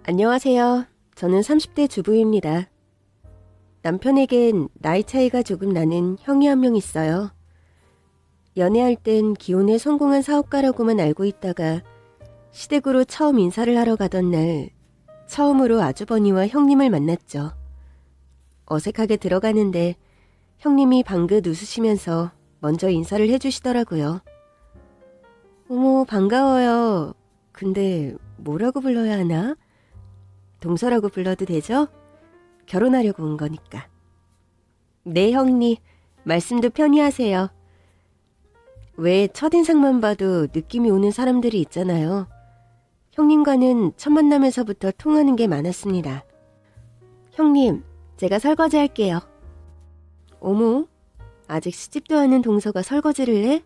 안녕하세요. 저는 30대 주부입니다. 남편에겐 나이 차이가 조금 나는 형이 한 명 있어요. 연애할 땐 기혼에 성공한 사업가라고만 알고 있다가 시댁으로 처음 인사를 하러 가던 날 처음으로 아주버니와 형님을 만났죠. 어색하게 들어가는데 형님이 방긋 웃으시면서 먼저 인사를 해주시더라고요. 어머, 반가워요. 근데 뭐라고 불러야 하나? 동서라고 불러도 되죠? 결혼하려고 온 거니까. 네, 형님. 말씀도 편히 하세요. 왜 첫인상만 봐도 느낌이 오는 사람들이 있잖아요. 형님과는 첫 만남에서부터 통하는 게 많았습니다. 형님, 제가 설거지 할게요. 어머, 아직 시집도 않은 동서가 설거지를 해?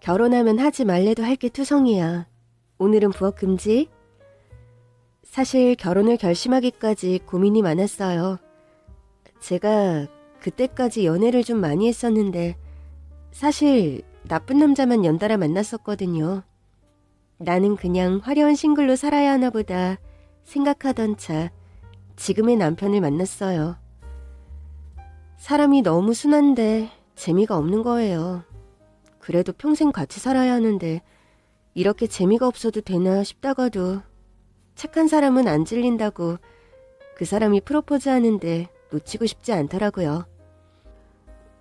결혼하면 하지 말래도 할 게 투성이야. 오늘은 부엌 금지? 사실 결혼을 결심하기까지 고민이 많았어요. 제가 그때까지 연애를 좀 많이 했었는데 사실 나쁜 남자만 연달아 만났었거든요. 나는 그냥 화려한 싱글로 살아야 하나 보다 생각하던 차 지금의 남편을 만났어요. 사람이 너무 순한데 재미가 없는 거예요. 그래도 평생 같이 살아야 하는데 이렇게 재미가 없어도 되나 싶다가도 착한 사람은 안 질린다고 그 사람이 프로포즈 하는데 놓치고 싶지 않더라고요.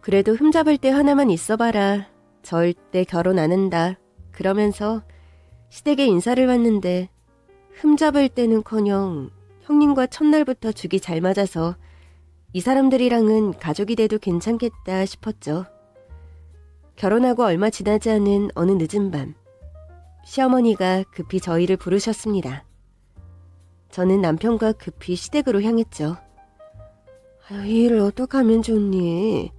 그래도 흠잡을 때 하나만 있어봐라. 절대 결혼 안 한다. 그러면서 시댁에 인사를 받는데 흠잡을 때는커녕 형님과 첫날부터 죽이 잘 맞아서 이 사람들이랑은 가족이 돼도 괜찮겠다 싶었죠. 결혼하고 얼마 지나지 않은 어느 늦은 밤 시어머니가 급히 저희를 부르셨습니다. 저는 남편과 급히 시댁으로 향했죠. 이 일을 어떡하면 좋니?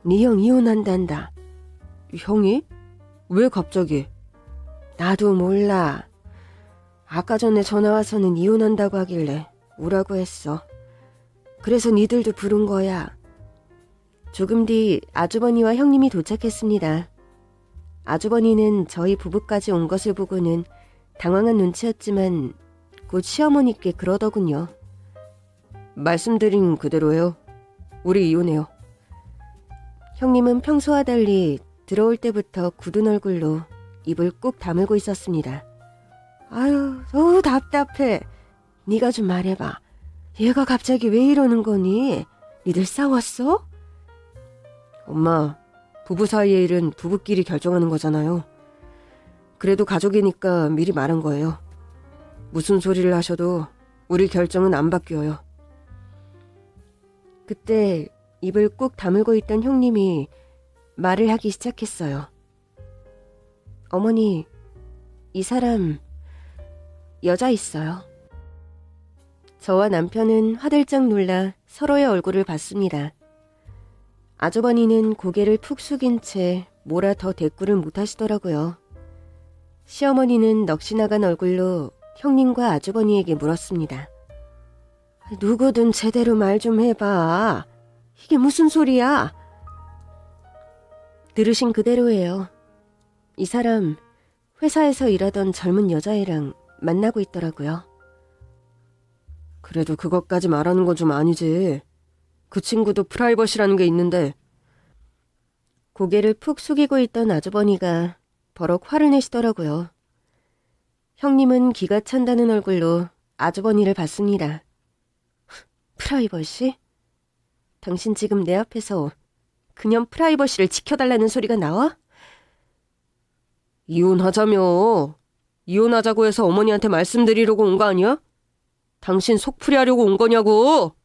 네 형 이혼한단다. 형이? 왜 갑자기? 나도 몰라. 아까 전에 전화와서는 이혼한다고 하길래 오라고 했어. 그래서 니들도 부른 거야. 조금 뒤 아주버니와 형님이 도착했습니다. 아주버니는 저희 부부까지 온 것을 보고는 당황한 눈치였지만 곧 시어머니께 그러더군요. 말씀드린 그대로요. 우리 이혼해요. 형님은 평소와 달리 들어올 때부터 굳은 얼굴로 입을 꾹 다물고 있었습니다. 아유, 너무 답답해. 네가 좀 말해봐. 얘가 갑자기 왜 이러는 거니? 니들 싸웠어? 엄마, 부부 사이의 일은 부부끼리 결정하는 거잖아요. 그래도 가족이니까 미리 말한 거예요. 무슨 소리를 하셔도 우리 결정은 안 바뀌어요. 그때 입을 꾹 다물고 있던 형님이 말을 하기 시작했어요. 어머니, 이 사람 여자 있어요. 저와 남편은 화들짝 놀라 서로의 얼굴을 봤습니다. 아주버니는 고개를 푹 숙인 채 뭐라 더 대꾸를 못하시더라고요. 시어머니는 넋이 나간 얼굴로 형님과 아주버니에게 물었습니다. 누구든 제대로 말 좀 해봐. 이게 무슨 소리야? 들으신 그대로예요. 이 사람 회사에서 일하던 젊은 여자애랑 만나고 있더라고요. 그래도 그것까지 말하는 건 좀 아니지. 그 친구도 프라이버시라는 게 있는데. 고개를 푹 숙이고 있던 아주버니가 버럭 화를 내시더라고요. 형님은 기가 찬다는 얼굴로 아주버니를 봤습니다. 프라이버시? 당신 지금 내 앞에서 그년 프라이버시를 지켜달라는 소리가 나와? 이혼하자며. 이혼하자고 해서 어머니한테 말씀드리려고 온 거 아니야? 당신 속풀이 하려고 온 거냐고.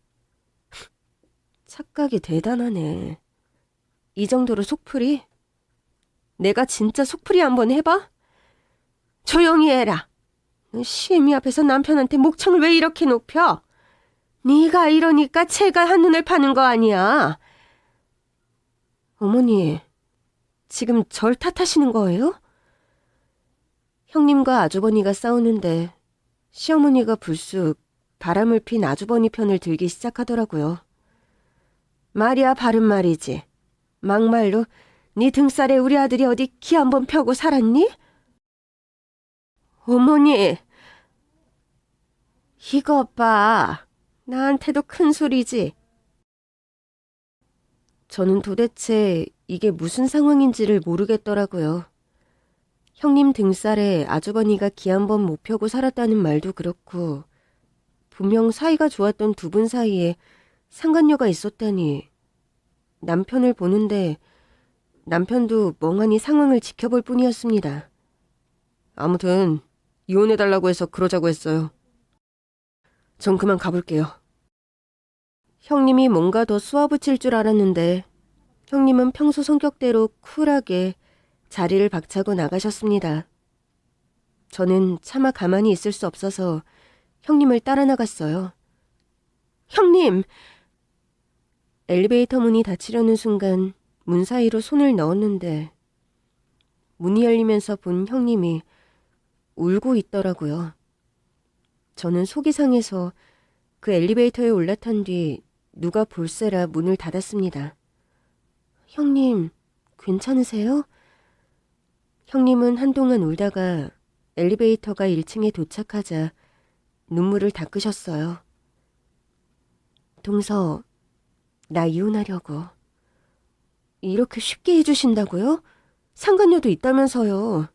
착각이 대단하네. 이 정도로 속풀이? 내가 진짜 속풀이 한번 해봐? 조용히 해라. 너 시애미 앞에서 남편한테 목청을 왜 이렇게 높여? 네가 이러니까 채가 한눈을 파는 거 아니야. 어머니, 지금 절 탓하시는 거예요? 형님과 아주버니가 싸우는데 시어머니가 불쑥 바람을 핀 아주버니 편을 들기 시작하더라고요. 말이야 바른 말이지. 막말로 네 등살에 우리 아들이 어디 키 한번 펴고 살았니? 어머니! 이것 봐. 나한테도 큰 소리지. 저는 도대체 이게 무슨 상황인지를 모르겠더라고요. 형님 등살에 아주버니가 기 한 번 못 펴고 살았다는 말도 그렇고 분명 사이가 좋았던 두 분 사이에 상간녀가 있었다니. 남편을 보는데 남편도 멍하니 상황을 지켜볼 뿐이었습니다. 아무튼 이혼해달라고 해서 그러자고 했어요. 전 그만 가볼게요. 형님이 뭔가 더 쏘아붙일 줄 알았는데 형님은 평소 성격대로 쿨하게 자리를 박차고 나가셨습니다. 저는 차마 가만히 있을 수 없어서 형님을 따라 나갔어요. 형님! 엘리베이터 문이 닫히려는 순간 문 사이로 손을 넣었는데 문이 열리면서 본 형님이 울고 있더라고요. 저는 속이 상해서 그 엘리베이터에 올라탄 뒤 누가 볼세라 문을 닫았습니다. 형님, 괜찮으세요? 형님은 한동안 울다가 엘리베이터가 1층에 도착하자 눈물을 닦으셨어요. 동서, 나 이혼하려고. 이렇게 쉽게 해주신다고요? 상간녀도 있다면서요.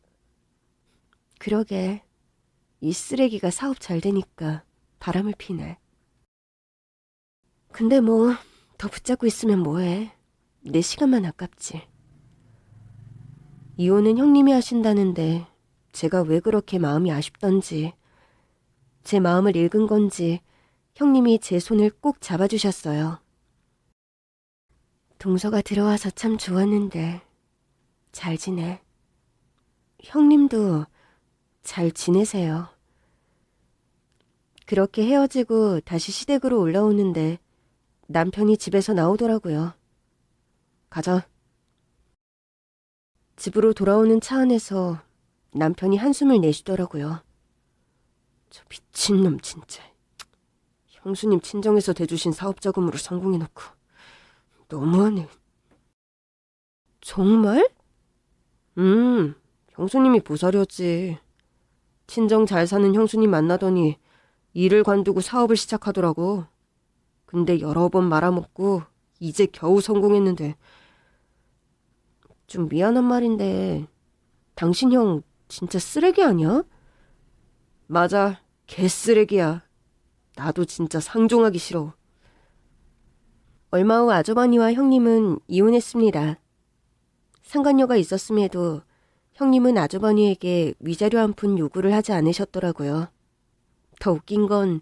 그러게, 이 쓰레기가 사업 잘 되니까 바람을 피네. 근데 뭐 더 붙잡고 있으면 뭐해. 내 시간만 아깝지. 이혼은 형님이 하신다는데 제가 왜 그렇게 마음이 아쉽던지 제 마음을 읽은 건지 형님이 제 손을 꼭 잡아주셨어요. 동서가 들어와서 참 좋았는데 잘 지내. 형님도 잘 지내세요. 그렇게 헤어지고 다시 시댁으로 올라오는데 남편이 집에서 나오더라고요. 가자. 집으로 돌아오는 차 안에서 남편이 한숨을 내쉬더라고요. 저 미친놈 진짜. 형수님 친정에서 대주신 사업자금으로 성공해놓고 너무하네. 정말? 형수님이 보살이었지. 친정 잘 사는 형수님 만나더니 일을 관두고 사업을 시작하더라고. 근데 여러 번 말아먹고 이제 겨우 성공했는데. 좀 미안한 말인데 당신 형 진짜 쓰레기 아니야? 맞아, 개쓰레기야. 나도 진짜 상종하기 싫어. 얼마 후 아주버니와 형님은 이혼했습니다. 상간녀가 있었음에도 형님은 아주버니에게 위자료 한 푼 요구를 하지 않으셨더라고요. 더 웃긴 건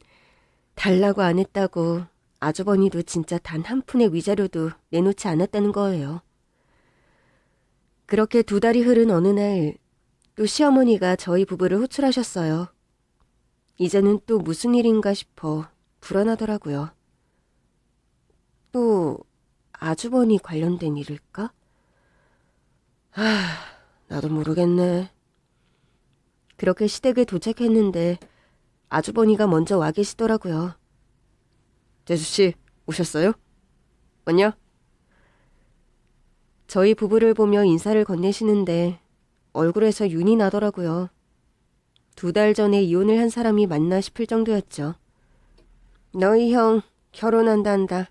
달라고 안 했다고 아주버니도 진짜 단 한 푼의 위자료도 내놓지 않았다는 거예요. 그렇게 2달이 흐른 어느 날 또 시어머니가 저희 부부를 호출하셨어요. 이제는 또 무슨 일인가 싶어 불안하더라고요. 또 아주버니 관련된 일일까? 나도 모르겠네. 그렇게 시댁에 도착했는데 아주버니가 먼저 와 계시더라고요. 재수씨, 오셨어요? 왔냐? 저희 부부를 보며 인사를 건네시는데 얼굴에서 윤이 나더라고요. 2달 전에 이혼을 한 사람이 맞나 싶을 정도였죠. 너희 형 결혼한단다.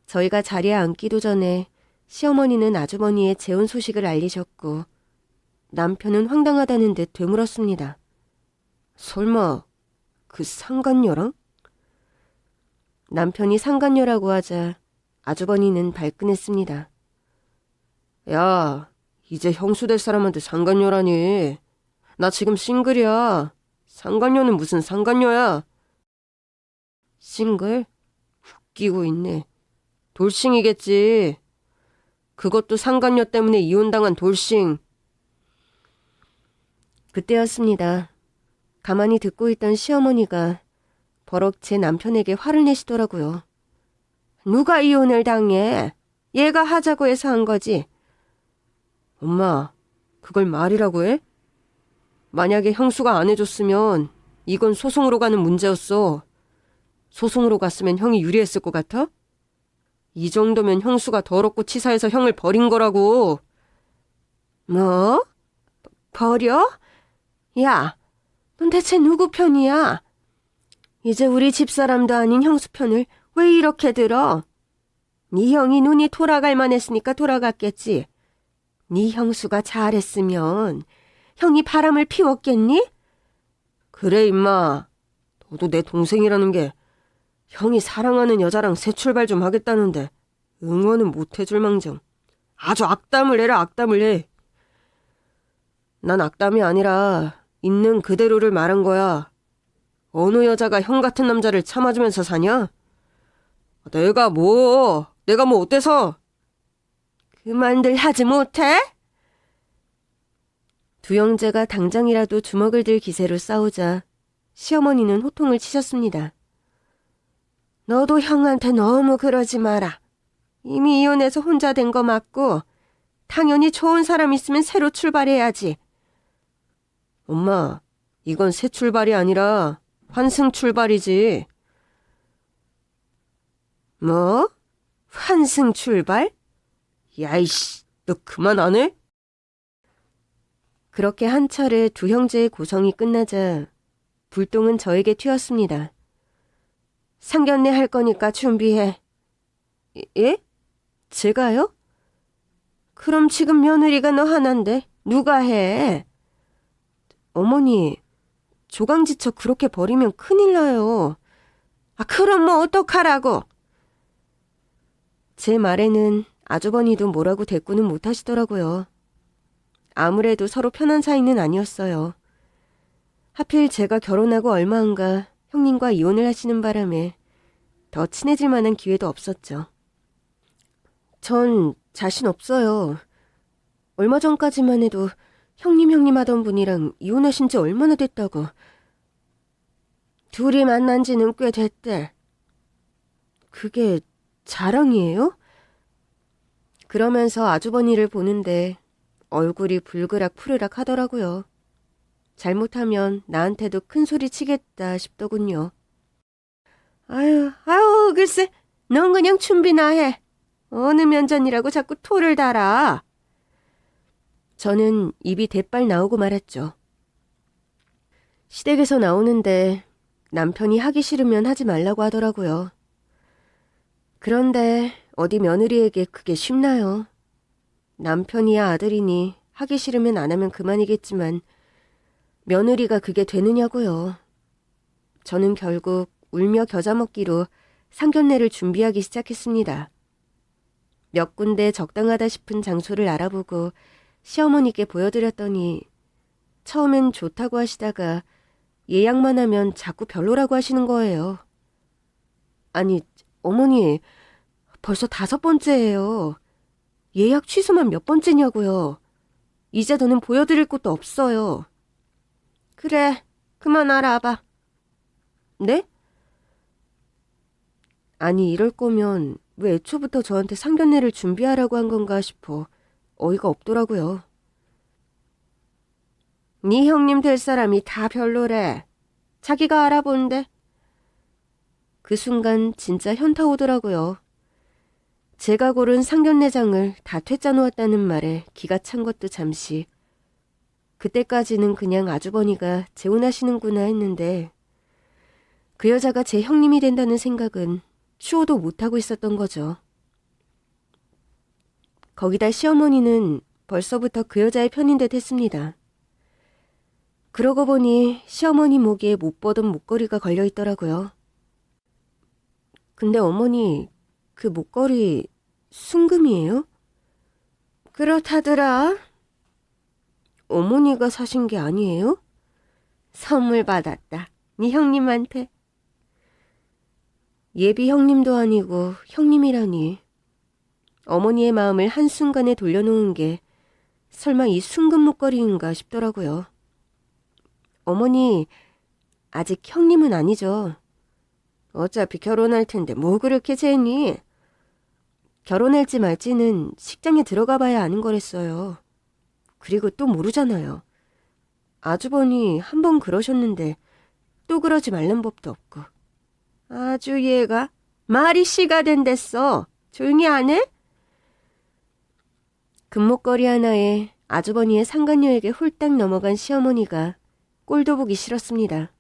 저희가 자리에 앉기도 전에 시어머니는 아주머니의 재혼 소식을 알리셨고 남편은 황당하다는 듯 되물었습니다. 설마 그 상간녀랑? 남편이 상간녀라고 하자 아주버니는 발끈했습니다. 야, 이제 형수 될 사람한테 상간녀라니. 나 지금 싱글이야. 상간녀는 무슨 상간녀야. 싱글? 웃기고 있네. 돌싱이겠지. 그것도 상간녀 때문에 이혼당한 돌싱. 그때였습니다. 가만히 듣고 있던 시어머니가 버럭 제 남편에게 화를 내시더라고요. 누가 이혼을 당해? 얘가 하자고 해서 한 거지. 엄마, 그걸 말이라고 해? 만약에 형수가 안 해줬으면 이건 소송으로 가는 문제였어. 소송으로 갔으면 형이 유리했을 것 같아? 이 정도면 형수가 더럽고 치사해서 형을 버린 거라고. 뭐? 버려? 야, 넌 대체 누구 편이야? 이제 우리 집사람도 아닌 형수 편을 왜 이렇게 들어? 네 형이 눈이 돌아갈 만했으니까 돌아갔겠지. 네 형수가 잘했으면 형이 바람을 피웠겠니? 그래 임마. 너도 내 동생이라는 게 형이 사랑하는 여자랑 새 출발 좀 하겠다는데 응원은 못 해줄 망정. 아주 악담을 해라, 악담을 해. 난 악담이 아니라 있는 그대로를 말한 거야. 어느 여자가 형 같은 남자를 참아주면서 사냐? 내가 뭐 어때서? 그만들 하지 못해? 두 형제가 당장이라도 주먹을 들 기세로 싸우자 시어머니는 호통을 치셨습니다. 너도 형한테 너무 그러지 마라. 이미 이혼해서 혼자 된 거 맞고 당연히 좋은 사람 있으면 새로 출발해야지. 엄마, 이건 새 출발이 아니라 환승 출발이지. 뭐? 환승 출발? 야이씨, 너 그만 안 해? 그렇게 한 차례 두 형제의 고성이 끝나자 불똥은 저에게 튀었습니다. 상견례 할 거니까 준비해. 예? 제가요? 그럼 지금 며느리가 너 하나인데 누가 해? 어머니, 조강지처 그렇게 버리면 큰일 나요. 아, 그럼 뭐 어떡하라고? 제 말에는 아주버니도 뭐라고 대꾸는 못하시더라고요. 아무래도 서로 편한 사이는 아니었어요. 하필 제가 결혼하고 얼마 안가 형님과 이혼을 하시는 바람에 더 친해질 만한 기회도 없었죠. 전 자신 없어요. 얼마 전까지만 해도 형님 하던 분이랑 이혼하신 지 얼마나 됐다고. 둘이 만난 지는 꽤 됐대. 그게 자랑이에요? 그러면서 아주버니를 보는데 얼굴이 불그락 푸르락 하더라고요. 잘못하면 나한테도 큰 소리 치겠다 싶더군요. 아유, 글쎄, 넌 그냥 준비나 해. 어느 면전이라고 자꾸 토를 달아. 저는 입이 대빨 나오고 말았죠. 시댁에서 나오는데 남편이 하기 싫으면 하지 말라고 하더라고요. 그런데 어디 며느리에게 그게 쉽나요? 남편이야 아들이니 하기 싫으면 안 하면 그만이겠지만 며느리가 그게 되느냐고요. 저는 결국 울며 겨자 먹기로 상견례를 준비하기 시작했습니다. 몇 군데 적당하다 싶은 장소를 알아보고 시어머니께 보여드렸더니 처음엔 좋다고 하시다가 예약만 하면 자꾸 별로라고 하시는 거예요. 아니, 어머니, 벌써 5번째예요. 예약 취소만 몇 번째냐고요. 이제 더는 보여드릴 곳도 없어요. 그래, 그만 알아봐. 네? 아니, 이럴 거면 왜 애초부터 저한테 상견례를 준비하라고 한 건가 싶어 어이가 없더라고요. 네 형님 될 사람이 다 별로래. 자기가 알아본대. 그 순간 진짜 현타 오더라고요. 제가 고른 상견례장을 다 퇴짜 놓았다는 말에 기가 찬 것도 잠시. 그때까지는 그냥 아주버니가 재혼하시는구나 했는데 그 여자가 제 형님이 된다는 생각은 추호도 못하고 있었던 거죠. 거기다 시어머니는 벌써부터 그 여자의 편인 듯 했습니다. 그러고 보니 시어머니 목에 못 보던 목걸이가 걸려 있더라고요. 근데 어머니, 그 목걸이 순금이에요? 그렇다더라. 어머니가 사신 게 아니에요? 선물 받았다. 네 형님한테. 예비 형님도 아니고 형님이라니. 어머니의 마음을 한순간에 돌려놓은 게 설마 이 순금 목걸이인가 싶더라고요. 어머니, 아직 형님은 아니죠. 어차피 결혼할 텐데 뭐 그렇게 재니? 결혼할지 말지는 식장에 들어가 봐야 아는 거랬어요. 그리고 또 모르잖아요. 아주버니 한 번 그러셨는데 또 그러지 말란 법도 없고. 아주 얘가 말이 씨가 된댔어. 조용히 안 해? 금목걸이 하나에 아주버니의 상간녀에게 홀딱 넘어간 시어머니가 꼴도 보기 싫었습니다.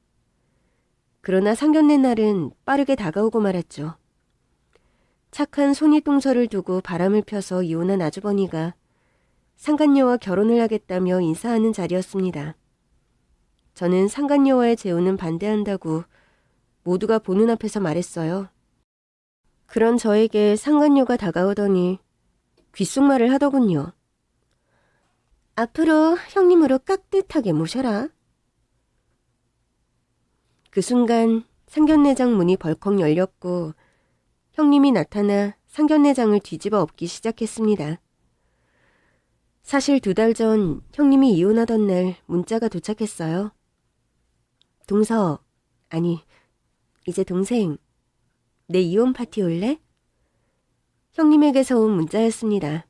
그러나 상견례 날은 빠르게 다가오고 말았죠. 착한 손윗동서를 두고 바람을 펴서 이혼한 아주버니가 상간녀와 결혼을 하겠다며 인사하는 자리였습니다. 저는 상간녀와의 재혼은 반대한다고 모두가 보는 앞에서 말했어요. 그런 저에게 상간녀가 다가오더니 귓속말을 하더군요. 앞으로 형님으로 깍듯하게 모셔라. 그 순간 상견례장 문이 벌컥 열렸고 형님이 나타나 상견례장을 뒤집어 엎기 시작했습니다. 사실 2달 전 형님이 이혼하던 날 문자가 도착했어요. 동서, 아니 이제 동생, 내 이혼 파티 올래? 형님에게서 온 문자였습니다.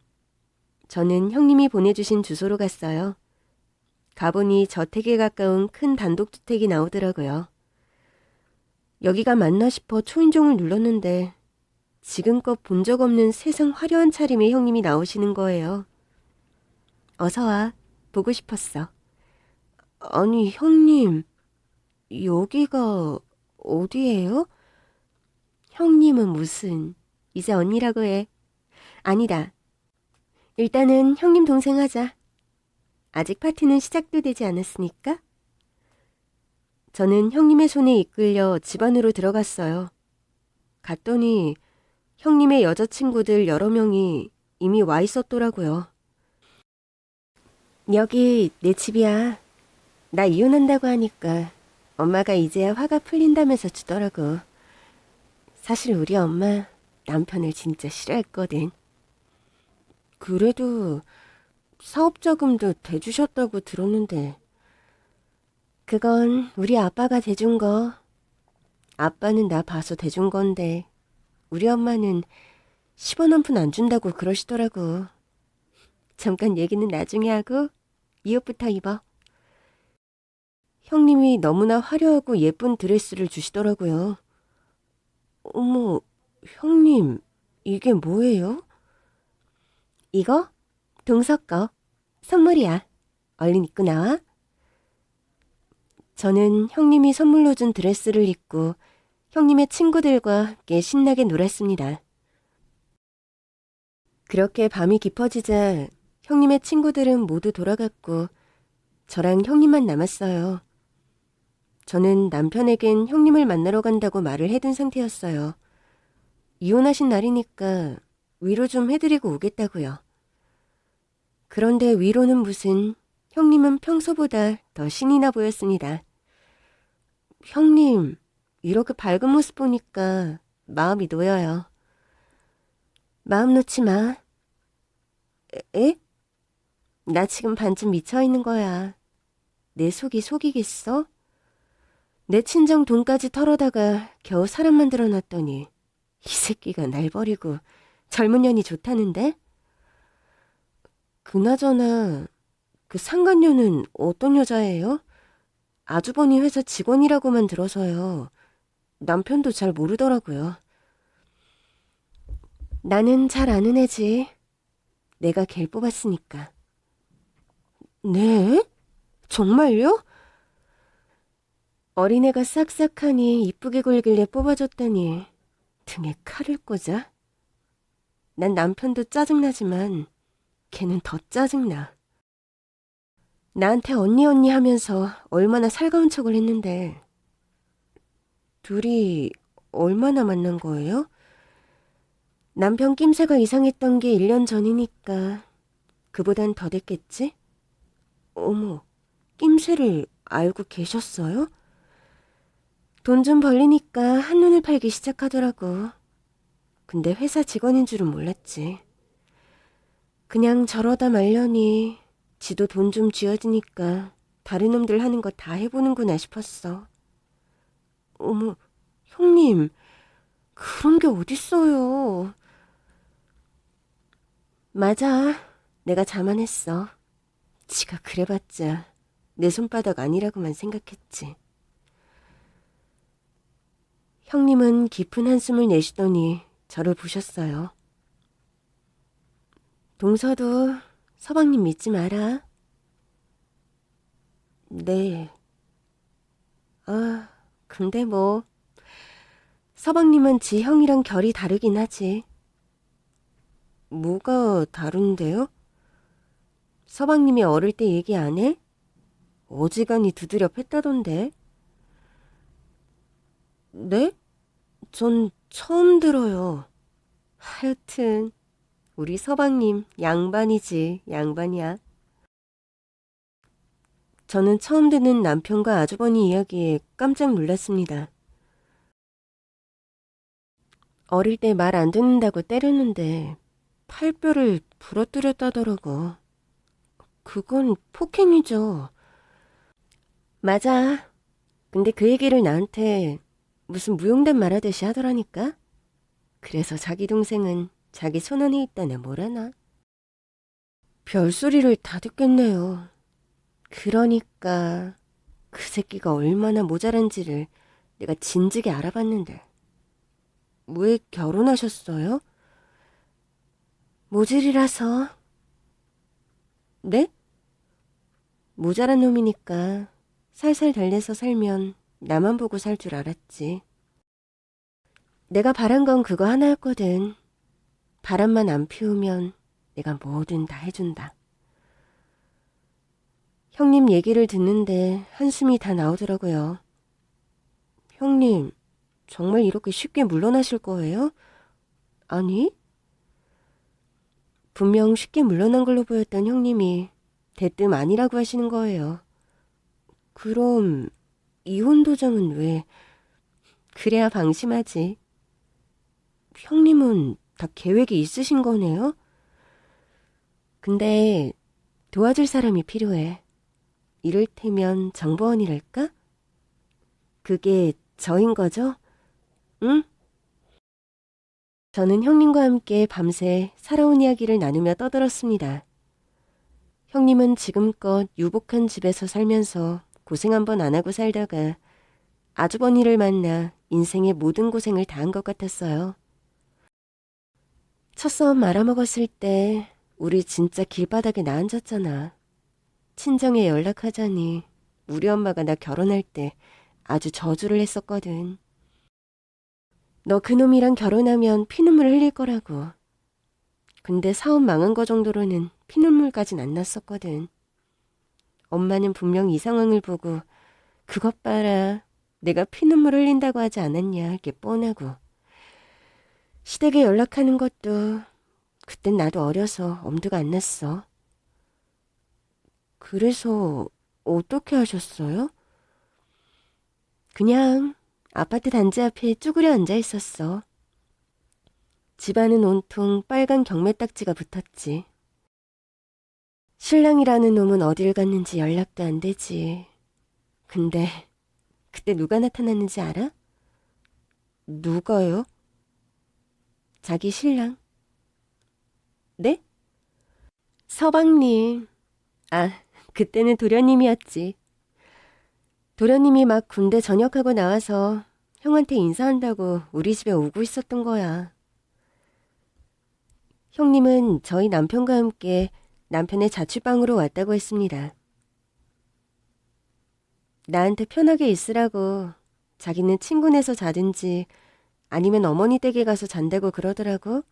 저는 형님이 보내주신 주소로 갔어요. 가보니 저택에 가까운 큰 단독주택이 나오더라고요. 여기가 맞나 싶어 초인종을 눌렀는데 지금껏 본 적 없는 세상 화려한 차림의 형님이 나오시는 거예요. 어서 와, 보고 싶었어. 아니 형님, 여기가 어디예요? 형님은 무슨, 이제 언니라고 해. 아니다. 일단은 형님 동생 하자. 아직 파티는 시작도 되지 않았으니까. 저는 형님의 손에 이끌려 집 안으로 들어갔어요. 갔더니 형님의 여자친구들 여러 명이 이미 와 있었더라고요. 여기 내 집이야. 나 이혼한다고 하니까 엄마가 이제야 화가 풀린다면서 주더라고. 사실 우리 엄마 남편을 진짜 싫어했거든. 그래도 사업자금도 대주셨다고 들었는데. 그건 우리 아빠가 대준 거. 아빠는 나 봐서 대준 건데 우리 엄마는 10원 한 푼 안 준다고 그러시더라고. 잠깐 얘기는 나중에 하고 이 옷부터 입어. 형님이 너무나 화려하고 예쁜 드레스를 주시더라고요. 어머, 형님, 이게 뭐예요? 이거? 동서 거. 선물이야. 얼른 입고 나와. 저는 형님이 선물로 준 드레스를 입고 형님의 친구들과 함께 신나게 놀았습니다. 그렇게 밤이 깊어지자 형님의 친구들은 모두 돌아갔고 저랑 형님만 남았어요. 저는 남편에겐 형님을 만나러 간다고 말을 해둔 상태였어요. 이혼하신 날이니까 위로 좀 해드리고 오겠다고요. 그런데 위로는 무슨, 형님은 평소보다 더 신이 나 보였습니다. 형님, 이렇게 밝은 모습 보니까 마음이 놓여요. 마음 놓지 마. 에? 나 지금 반쯤 미쳐있는 거야. 내 속이 속이겠어? 내 친정 돈까지 털어다가 겨우 사람 만들어놨더니 이 새끼가 날 버리고 젊은 년이 좋다는데? 그나저나 그 상간녀는 어떤 여자예요? 아주버니 회사 직원이라고만 들어서요. 남편도 잘 모르더라고요. 나는 잘 아는 애지. 내가 걔를 뽑았으니까. 네? 정말요? 어린애가 싹싹하니 이쁘게 굴길래 뽑아줬더니 등에 칼을 꽂아? 난 남편도 짜증나지만 걔는 더 짜증나. 나한테 언니 언니 하면서 얼마나 살가운 척을 했는데. 둘이 얼마나 만난 거예요? 남편 낌새가 이상했던 게 1년 전이니까 그보단 더 됐겠지? 어머, 낌새를 알고 계셨어요? 돈 좀 벌리니까 한눈을 팔기 시작하더라고. 근데 회사 직원인 줄은 몰랐지. 그냥 저러다 말려니 지도 돈 좀 쥐어지니까 다른 놈들 하는 거 다 해보는구나 싶었어. 어머, 형님, 그런 게 어딨어요. 맞아, 내가 자만했어. 지가 그래봤자 내 손바닥 아니라고만 생각했지. 형님은 깊은 한숨을 내쉬더니 저를 보셨어요. 동서도 서방님 믿지 마라. 네. 아, 근데 뭐 서방님은 지 형이랑 결이 다르긴 하지. 뭐가 다른데요? 서방님이 어릴 때 얘기 안 해? 어지간히 두드려 팼다던데. 네? 전 처음 들어요. 하여튼 우리 서방님 양반이지, 양반이야. 저는 처음 듣는 남편과 아주버니 이야기에 깜짝 놀랐습니다. 어릴 때 말 안 듣는다고 때렸는데 팔뼈를 부러뜨렸다더라고. 그건 폭행이죠. 맞아. 근데 그 얘기를 나한테 무슨 무용담 말하듯이 하더라니까. 그래서 자기 동생은 자기 손 안에 있다네 뭐라나. 별소리를 다 듣겠네요. 그러니까 그 새끼가 얼마나 모자란지를 내가 진즉에 알아봤는데. 왜 결혼하셨어요? 모질이라서. 네? 모자란 놈이니까 살살 달래서 살면 나만 보고 살 줄 알았지. 내가 바란 건 그거 하나였거든. 바람만 안 피우면 내가 뭐든 다 해준다. 형님 얘기를 듣는데 한숨이 다 나오더라고요. 형님, 정말 이렇게 쉽게 물러나실 거예요? 아니? 분명 쉽게 물러난 걸로 보였던 형님이 대뜸 아니라고 하시는 거예요. 그럼 이혼 도장은 왜? 그래야 방심하지. 형님은 다 계획이 있으신 거네요? 근데 도와줄 사람이 필요해. 이를테면 정보원이랄까? 그게 저인 거죠? 응? 저는 형님과 함께 밤새 살아온 이야기를 나누며 떠들었습니다. 형님은 지금껏 유복한 집에서 살면서 고생 한 번 안 하고 살다가 아주버니를 만나 인생의 모든 고생을 다한 것 같았어요. 첫 싸움 말아먹었을 때 우리 진짜 길바닥에 나앉았잖아. 친정에 연락하자니 우리 엄마가 나 결혼할 때 아주 저주를 했었거든. 너 그놈이랑 결혼하면 피눈물 흘릴 거라고. 근데 사업 망한 거 정도로는 피눈물까진 안 났었거든. 엄마는 분명 이 상황을 보고 그것 봐라, 내가 피눈물 흘린다고 하지 않았냐, 이게 뻔하고. 시댁에 연락하는 것도 그땐 나도 어려서 엄두가 안 났어. 그래서 어떻게 하셨어요? 그냥 아파트 단지 앞에 쭈그려 앉아 있었어. 집안은 온통 빨간 경매 딱지가 붙었지. 신랑이라는 놈은 어딜 갔는지 연락도 안 되지. 근데 그때 누가 나타났는지 알아? 누가요? 자기 신랑. 네? 서방님. 아, 그때는 도련님이었지. 도련님이 막 군대 전역하고 나와서 형한테 인사한다고 우리 집에 오고 있었던 거야. 형님은 저희 남편과 함께 남편의 자취방으로 왔다고 했습니다. 나한테 편하게 있으라고. 자기는 친구네서 자든지 아니면 어머니 댁에 가서 잔다고 그러더라고.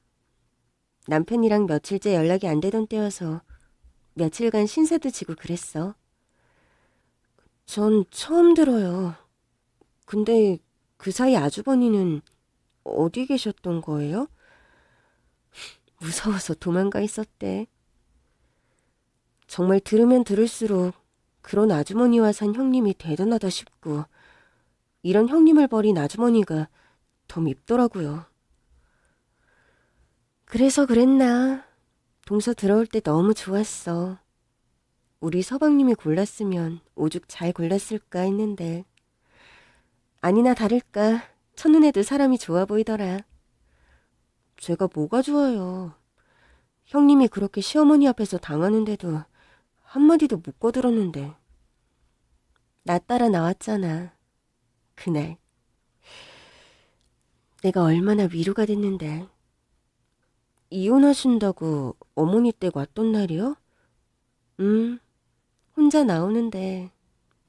남편이랑 며칠째 연락이 안 되던 때여서 며칠간 신세도 지고 그랬어. 전 처음 들어요. 근데 그 사이 아주버니는 어디 계셨던 거예요? 무서워서 도망가 있었대. 정말 들으면 들을수록 그런 아주머니와 산 형님이 대단하다 싶고 이런 형님을 버린 아주머니가 더 밉더라고요. 그래서 그랬나. 동서 들어올 때 너무 좋았어. 우리 서방님이 골랐으면 오죽 잘 골랐을까 했는데 아니나 다를까 첫눈에도 사람이 좋아 보이더라. 제가 뭐가 좋아요. 형님이 그렇게 시어머니 앞에서 당하는데도 한마디도 못 거들었는데. 나 따라 나왔잖아. 그날. 내가 얼마나 위로가 됐는데. 이혼하신다고 어머니 댁 왔던 날이요? 혼자 나오는데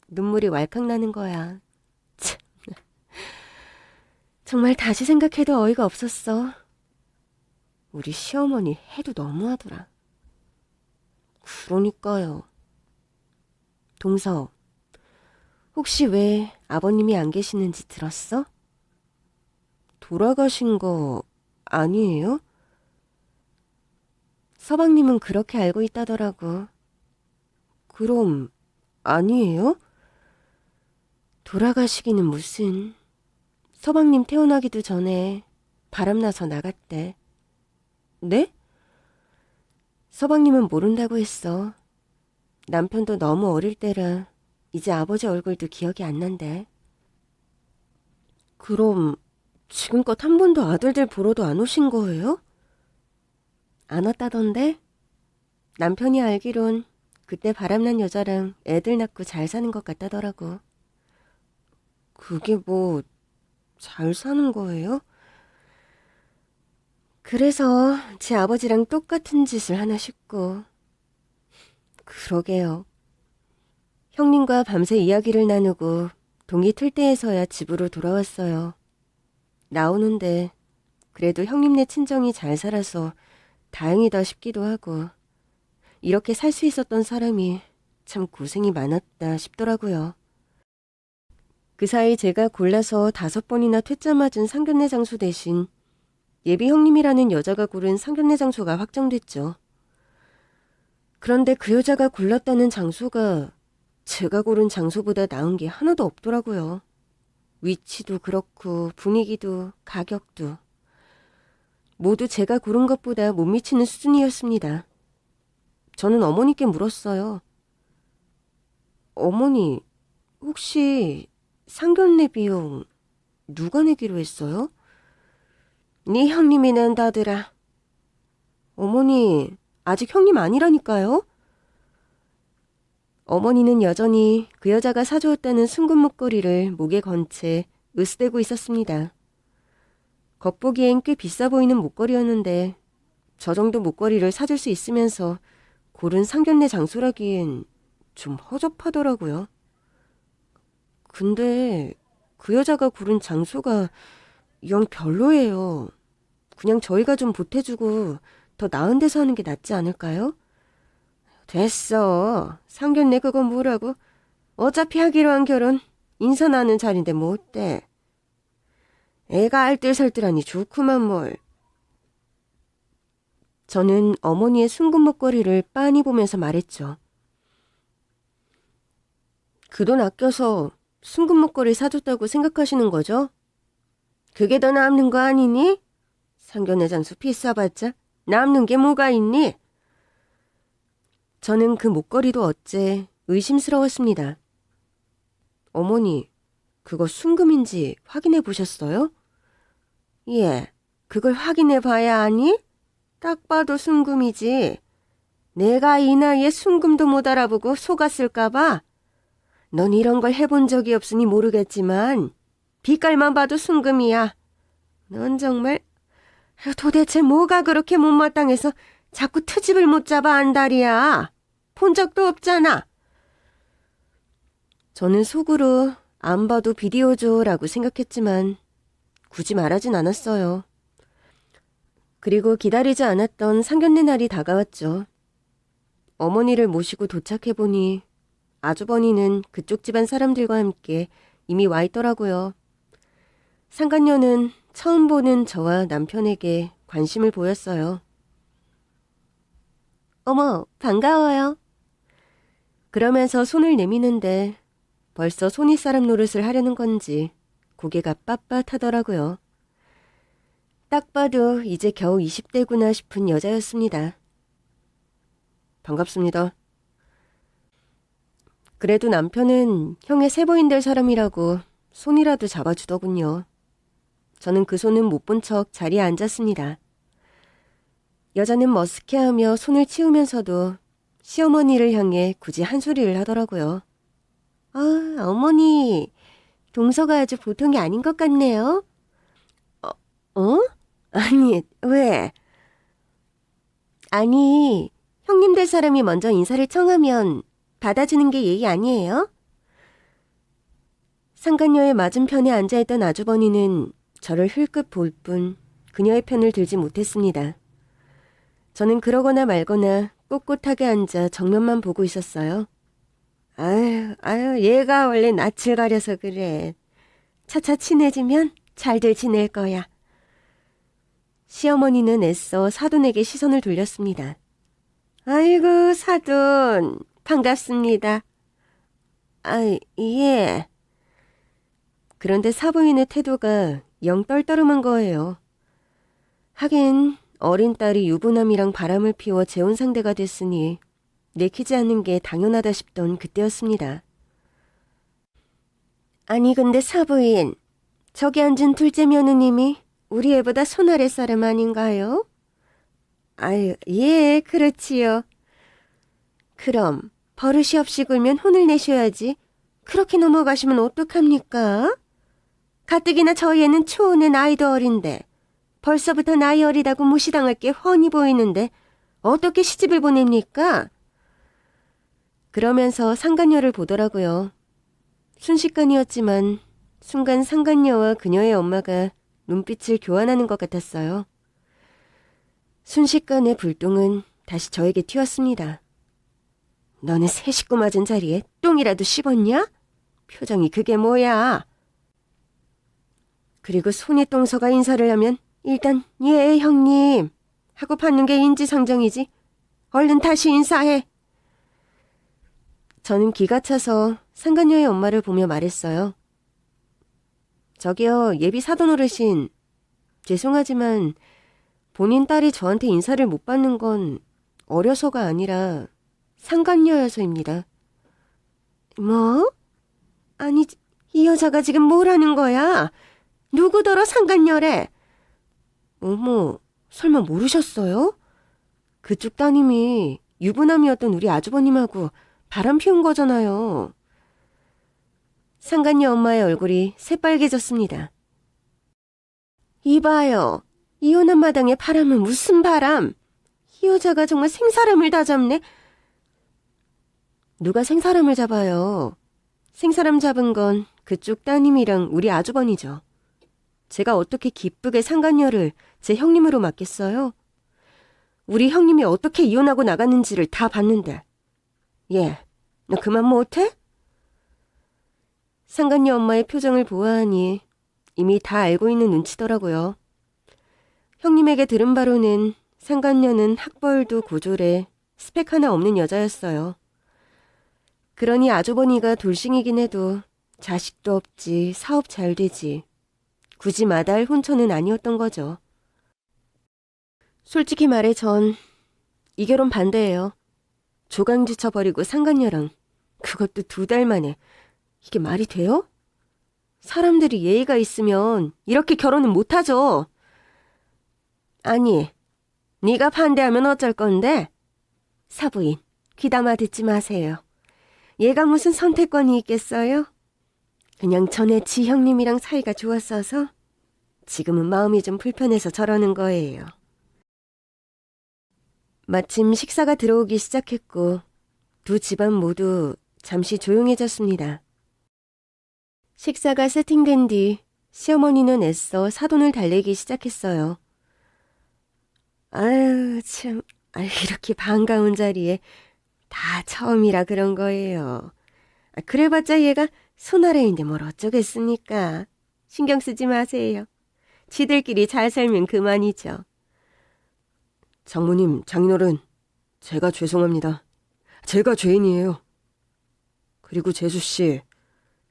눈물이 왈칵 나는 거야. 참. 정말 다시 생각해도 어이가 없었어. 우리 시어머니 해도 너무하더라. 그러니까요. 동서, 혹시 왜 아버님이 안 계시는지 들었어? 돌아가신 거 아니에요? 서방님은 그렇게 알고 있다더라고. 그럼 아니에요? 돌아가시기는 무슨. 서방님 태어나기도 전에 바람나서 나갔대. 네? 서방님은 모른다고 했어. 남편도 너무 어릴 때라 이제 아버지 얼굴도 기억이 안 난대. 그럼 지금껏 한 번도 아들들 보러도 안 오신 거예요? 안 왔다던데? 남편이 알기론 그때 바람난 여자랑 애들 낳고 잘 사는 것 같다더라고. 그게 뭐 잘 사는 거예요? 그래서 제 아버지랑 똑같은 짓을 하나 싶고. 그러게요. 형님과 밤새 이야기를 나누고 동이 틀 때에서야 집으로 돌아왔어요. 나오는데 그래도 형님네 친정이 잘 살아서 다행이다 싶기도 하고, 이렇게 살 수 있었던 사람이 참 고생이 많았다 싶더라고요. 그 사이 제가 골라서 5번이나 퇴짜 맞은 상견례 장소 대신 예비 형님이라는 여자가 고른 상견례 장소가 확정됐죠. 그런데 그 여자가 골랐다는 장소가 제가 고른 장소보다 나은 게 하나도 없더라고요. 위치도 그렇고 분위기도 가격도 모두 제가 고른 것보다 못 미치는 수준이었습니다. 저는 어머니께 물었어요. 어머니, 혹시 상견례 비용 누가 내기로 했어요? 네 형님이 낸다더라. 어머니, 아직 형님 아니라니까요? 어머니는 여전히 그 여자가 사주었다는 순금 목걸이를 목에 건 채 으스대고 있었습니다. 겉보기엔 꽤 비싸 보이는 목걸이였는데 저 정도 목걸이를 사줄 수 있으면서 고른 상견례 장소라기엔 좀 허접하더라고요. 근데 그 여자가 고른 장소가 영 별로예요. 그냥 저희가 좀 보태주고 더 나은 데서 하는 게 낫지 않을까요? 됐어. 상견례 그건 뭐라고. 어차피 하기로 한 결혼 인사 나는 자리인데 뭐 어때. 애가 알뜰살뜰하니 좋구만 뭘. 저는 어머니의 순금 목걸이를 빤히 보면서 말했죠. 그 돈 아껴서 순금 목걸이 사줬다고 생각하시는 거죠? 그게 더 남는 거 아니니? 상견례 장소 비싸봤자 남는 게 뭐가 있니? 저는 그 목걸이도 어째 의심스러웠습니다. 어머니, 그거 순금인지 확인해 보셨어요? 예, 그걸 확인해 봐야 하니? 딱 봐도 순금이지. 내가 이 나이에 순금도 못 알아보고 속았을까봐? 넌 이런 걸 해본 적이 없으니 모르겠지만 빛깔만 봐도 순금이야. 넌 정말 도대체 뭐가 그렇게 못마땅해서 자꾸 트집을 못 잡아 안달이야. 본 적도 없잖아. 저는 속으로 안 봐도 비디오죠라고 생각했지만 굳이 말하진 않았어요. 그리고 기다리지 않았던 상견례 날이 다가왔죠. 어머니를 모시고 도착해보니 아주버니는 그쪽 집안 사람들과 함께 이미 와 있더라고요. 상간녀는 처음 보는 저와 남편에게 관심을 보였어요. 어머, 반가워요. 그러면서 손을 내미는데 벌써 손윗사람 노릇을 하려는 건지 고개가 빳빳하더라고요. 딱 봐도 이제 겨우 20대구나 싶은 여자였습니다. 반갑습니다. 그래도 남편은 형의 세보인 될 사람이라고 손이라도 잡아주더군요. 저는 그 손은 못 본 척 자리에 앉았습니다. 여자는 머쓱해하며 손을 치우면서도 시어머니를 향해 굳이 한 소리를 하더라고요. 아, 어머니, 동서가 아주 보통이 아닌 것 같네요. 어? 아니, 왜? 아니, 형님 될 사람이 먼저 인사를 청하면 받아주는 게 예의 아니에요? 상간녀의 맞은편에 앉아있던 아주버니는 저를 흘끗 볼 뿐 그녀의 편을 들지 못했습니다. 저는 그러거나 말거나 꼿꼿하게 앉아 정면만 보고 있었어요. 아유, 얘가 원래 낯을 가려서 그래. 차차 친해지면 잘들 지낼 거야. 시어머니는 애써 사돈에게 시선을 돌렸습니다. 아이고, 사돈, 반갑습니다. 예. 그런데 사부인의 태도가 영 떨떠름한 거예요. 하긴 어린 딸이 유부남이랑 바람을 피워 재혼 상대가 됐으니 내키지 않는 게 당연하다 싶던 그때였습니다. 아니 근데 사부인, 저기 앉은 둘째 며느님이 우리 애보다 손 아래 사람 아닌가요? 예, 그렇지요. 그럼 버릇이 없이 굴면 혼을 내셔야지. 그렇게 넘어가시면 어떡합니까? 가뜩이나 저희 애는 초혼의 나이도 어린데 벌써부터 나이 어리다고 무시당할 게 훤히 보이는데 어떻게 시집을 보냅니까? 그러면서 상간녀를 보더라고요. 순식간이었지만 순간 상간녀와 그녀의 엄마가 눈빛을 교환하는 것 같았어요. 순식간에 불똥은 다시 저에게 튀었습니다. 너는 새 식구 맞은 자리에 똥이라도 씹었냐? 표정이 그게 뭐야? 그리고 손이 똥서가 인사를 하면 일단 예 형님 하고 받는 게 인지상정이지. 얼른 다시 인사해. 저는 기가 차서 상간녀의 엄마를 보며 말했어요. 저기요, 예비 사돈 어르신. 죄송하지만 본인 딸이 저한테 인사를 못 받는 건 어려서가 아니라 상간녀여서입니다. 뭐? 아니, 이 여자가 지금 뭘 하는 거야? 누구더러 상간녀래? 어머, 설마 모르셨어요? 그쪽 따님이 유부남이었던 우리 아주버님하고 바람 피운 거잖아요. 상간녀 엄마의 얼굴이 새빨개졌습니다. 이봐요. 이혼한 마당에 바람은 무슨 바람? 이 여자가 정말 생사람을 다 잡네. 누가 생사람을 잡아요? 생사람 잡은 건 그쪽 따님이랑 우리 아주버니죠. 제가 어떻게 기쁘게 상간녀를 제 형님으로 맡겠어요? 우리 형님이 어떻게 이혼하고 나갔는지를 다 봤는데. 예, 너 그만 못해? 상간녀 엄마의 표정을 보아하니 이미 다 알고 있는 눈치더라고요. 형님에게 들은 바로는 상간녀는 학벌도 고졸해 스펙 하나 없는 여자였어요. 그러니 아주버니가 돌싱이긴 해도 자식도 없지, 사업 잘 되지. 굳이 마다할 혼처는 아니었던 거죠. 솔직히 말해 전 이 결혼 반대예요. 조강지쳐 버리고 상간녀랑 그것도 2달 만에. 이게 말이 돼요? 사람들이 예의가 있으면 이렇게 결혼은 못하죠. 아니, 네가 반대하면 어쩔 건데? 사부인, 귀담아 듣지 마세요. 얘가 무슨 선택권이 있겠어요? 그냥 전에 지 형님이랑 사이가 좋았어서 지금은 마음이 좀 불편해서 저러는 거예요. 마침 식사가 들어오기 시작했고 두 집안 모두 잠시 조용해졌습니다. 식사가 세팅된 뒤 시어머니는 애써 사돈을 달래기 시작했어요. 아유 참, 이렇게 반가운 자리에 다 처음이라 그런 거예요. 그래봤자 얘가 손 아래인데 뭘 어쩌겠습니까? 신경 쓰지 마세요. 지들끼리 잘 살면 그만이죠. 장모님, 장인어른, 제가 죄송합니다. 제가 죄인이에요. 그리고 재수씨,